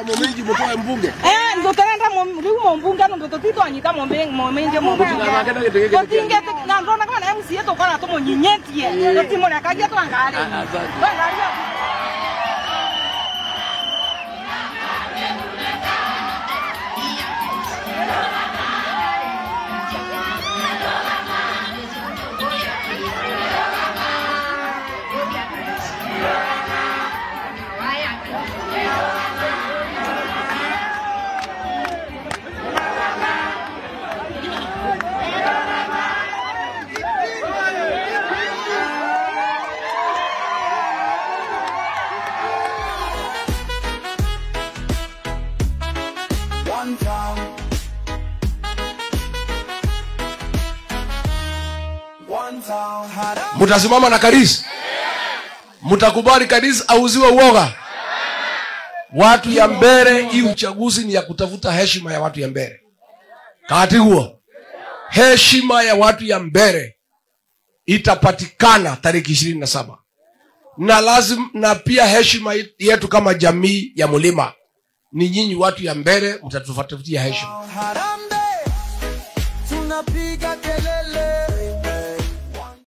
ya Momenji mtoa mbunge. Ndo tenda mbunge ndo tito anyita Momenji mbunge. Kotinge na ndona kama MC yetu kana to monyinyetie. Ndo timo na kaje to angale. Mutasimama na Kadis? Mutakubali Kadis auziwe uoga? Watu ya Mbeere, hii uchaguzi ni ya kutafuta heshima ya watu ya Mbeere. Kati huo heshima ya watu ya Mbeere itapatikana tarehe 27. Na lazima, na pia heshima yetu kama jamii ya Mlima ni nyinyi watu ya Mbeere mtatufuatia heshima. Tunapiga kelele